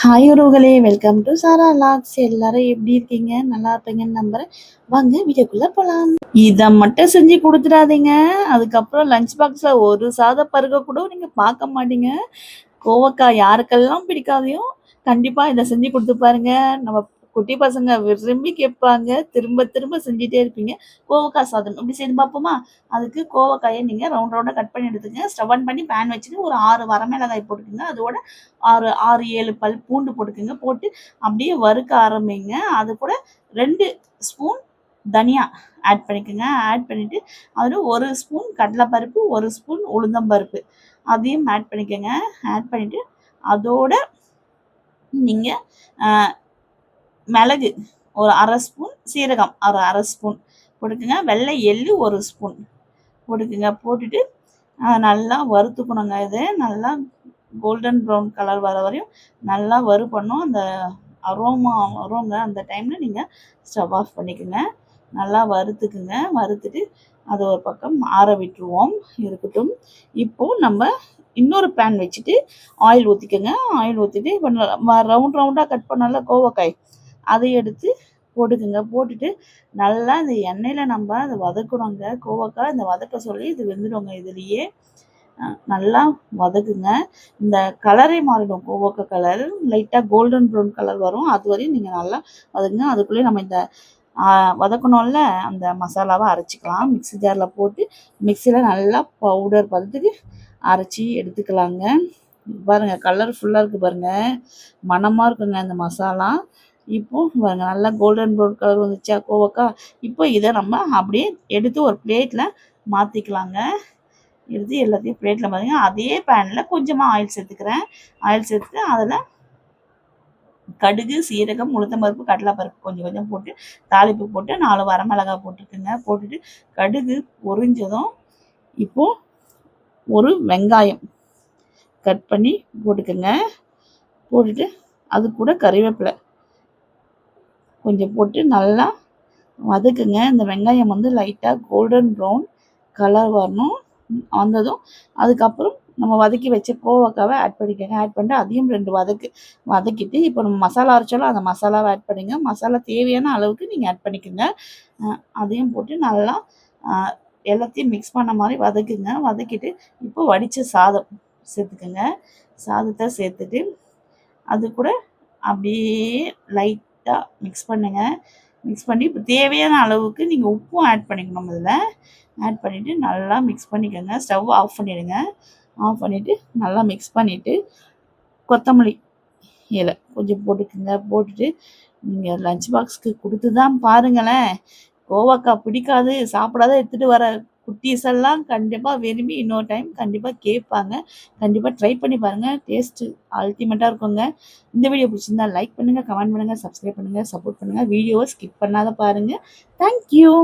Hi உறவுகளே, welcome to சாரா லாக்ஸ். எல்லாரும் எப்படி இருக்கீங்க? நல்லா இருப்பீங்கன்னு நம்புறேன். வாங்க வீடியோக்குள்ள போலாம். இதை மட்டும் செஞ்சு கொடுத்துடாதீங்க. அதுக்கப்புறம் லஞ்ச் பாக்ஸ்ல ஒரு சாத பருக கூட நீங்க பார்க்க மாட்டீங்க. கோவக்காய் யாருக்கெல்லாம் பிடிக்காதையும் கண்டிப்பா இதை செஞ்சு கொடுத்து பாருங்க. நம்ம குட்டி பசங்க விரும்பி கேட்பாங்க. திரும்ப திரும்ப செஞ்சுட்டே இருப்பீங்க. கோவக்காய் சாதம் எப்படி செய்து பார்ப்போமா? அதுக்கு கோவக்காயை நீங்க ரவுண்ட் ரவுண்டா கட் பண்ணி எடுத்துங்க. ஸ்டவ் ஆன் பண்ணி பேன் வச்சுட்டு ஒரு 6 வரமிளகாய் போட்டுக்கோங்க. அதோட 6 7 பல் பூண்டு போட்டுக்கோங்க. போட்டு அப்படியே வறுக்க ஆரம்பிங்க. அது கூட 2 ஸ்பூன் தனியா ஆட் பண்ணிக்கோங்க. ஆட் பண்ணிட்டு அதில் 1 ஸ்பூன் கடலைப்பருப்பு, 1 ஸ்பூன் உளுந்தம்பருப்பு அதையும் ஆட் பண்ணிக்கோங்க. ஆட் பண்ணிட்டு அதோட நீங்க மிளகு ஒரு 1/2 ஸ்பூன், சீரகம் ஒரு 1/2 ஸ்பூன் போட்டுக்கோங்க. வெள்ளை எள்ளு 1 ஸ்பூன் போட்டுக்கோங்க. போட்டுட்டு நல்லா வறுத்துக்கணுங்க. இது நல்லா கோல்டன் ப்ரௌன் கலர் வர வரையும் நல்லா வறுப்படணும். அந்த அரோமா வருங்க. அந்த டைமில் நீங்கள் ஸ்டவ் ஆஃப் பண்ணிக்கோங்க. நல்லா வறுத்துக்குங்க. வறுத்துட்டு அதை ஒரு பக்கம் ஆற விட்டுருவோம், இருக்கட்டும். இப்போது நம்ம இன்னொரு பேன் வச்சுட்டு ஆயில் ஊற்றிக்கோங்க. ஆயில் ஊற்றிட்டு இப்போ ரவுண்ட் ரவுண்டாக கட் பண்ணல கோவக்காய் அதை எடுத்து போட்டுக்குங்க. போட்டுட்டு நல்லா இந்த எண்ணெயில் நம்ம அதை வதக்கணுங்க. கோவக்காய் இந்த வதக்க சொல்லி இது வெந்துடுங்க. இதுலேயே நல்லா வதக்குங்க. இந்த கலரே மாறிடும். கோவக்காய் கலர் லைட்டாக கோல்டன் ப்ரௌன் கலர் வரும். அது வரையும் நீங்கள் நல்லா வதக்குங்க. அதுக்குள்ளேயே நம்ம இந்த வதக்கணும்ல அந்த மசாலாவை அரைச்சிக்கலாம். மிக்ஸி ஜாரில் போட்டு மிக்சியில் நல்லா பவுடர் பதத்துக்கு அரைச்சி எடுத்துக்கலாங்க. பாருங்கள் கலர்ஃபுல்லாக இருக்குது பாருங்கள். மணமாக இருக்குங்க இந்த மசாலா. இப்போது பாருங்கள் நல்லா கோல்டன் ப்ரௌன் கலர் வந்துச்சா கோவக்காய். இப்போ இதை நம்ம அப்படியே எடுத்து ஒரு பிளேட்டில் மாற்றிக்கலாங்க. எடுத்து எல்லாத்தையும் பிளேட்டில் பார்த்தீங்கன்னா அதே பேனில் கொஞ்சமாக ஆயில் சேர்த்துக்கிறேன். ஆயில் சேர்த்துட்டு அதில் கடுகு, சீரகம், உளுத்தம்பருப்பு, கடலைப்பருப்பு கொஞ்சம் கொஞ்சம் போட்டு தாளிப்பு போட்டு 4 வரமிளகாய் போட்டுக்குங்க. போட்டுட்டு கடுகு பொரிஞ்சதும் இப்போது ஒரு வெங்காயம் கட் பண்ணி போட்டுக்குங்க. போட்டுட்டு அது கூட கறிவேப்பிலை கொஞ்சம் போட்டு நல்லா வதக்குங்க. இந்த வெங்காயம் வந்து லைட்டாக கோல்டன் ப்ரௌன் கலர் வரணும். வந்ததும் அதுக்கப்புறம் நம்ம வதக்கி வச்ச கோவக்காவை ஆட் பண்ணிக்கோங்க. ஆட் பண்ணிட்டு அதையும் 2 வதக்கிட்டு இப்போ நம்ம மசாலா அரைச்சாலும் அந்த மசாலாவை ஆட் பண்ணிங்க. மசாலா தேவையான அளவுக்கு நீங்கள் ஆட் பண்ணிக்கோங்க. அதையும் போட்டு நல்லா எல்லாத்தையும் மிக்ஸ் பண்ண மாதிரி வதக்குங்க. வதக்கிட்டு இப்போ வடித்த சாதம் சேர்த்துக்கோங்க. சாதத்தை சேர்த்துட்டு அது கூட அப்படியே லைட்டாக மிக்ஸ் பண்ணுங்கள். மிக்ஸ் பண்ணி இப்போ தேவையான அளவுக்கு நீங்கள் உப்பும் ஆட் பண்ணிக்கணும். இதில் ஆட் பண்ணிவிட்டு நல்லா மிக்ஸ் பண்ணிக்கோங்க. ஸ்டவ் ஆஃப் பண்ணிவிடுங்க. ஆஃப் பண்ணிவிட்டு நல்லா மிக்ஸ் பண்ணிவிட்டு கொத்தமல்லி இலை கொஞ்சம் போட்டுக்குங்க. போட்டுட்டு நீங்கள் லஞ்ச் பாக்ஸ்க்கு கொடுத்து தான் பாருங்களேன். கோவக்காய் பிடிக்காது சாப்பிடாத எடுத்துகிட்டு வர குட்டீஸ் எல்லாம் கண்டிப்பாக விரும்பி இன்னொரு டைம் கண்டிப்பாக கேட்பாங்க. கண்டிப்பாக ட்ரை பண்ணி பாருங்கள். டேஸ்ட்டு அல்டிமேட்டாக இருக்குங்க. இந்த வீடியோ பிடிச்சிருந்தா லைக் பண்ணுங்கள், கமெண்ட் பண்ணுங்கள், சப்ஸ்கிரைப் பண்ணுங்கள், சப்போர்ட் பண்ணுங்கள். வீடியோவை ஸ்கிப் பண்ணாத பாருங்கள். தேங்க்யூ.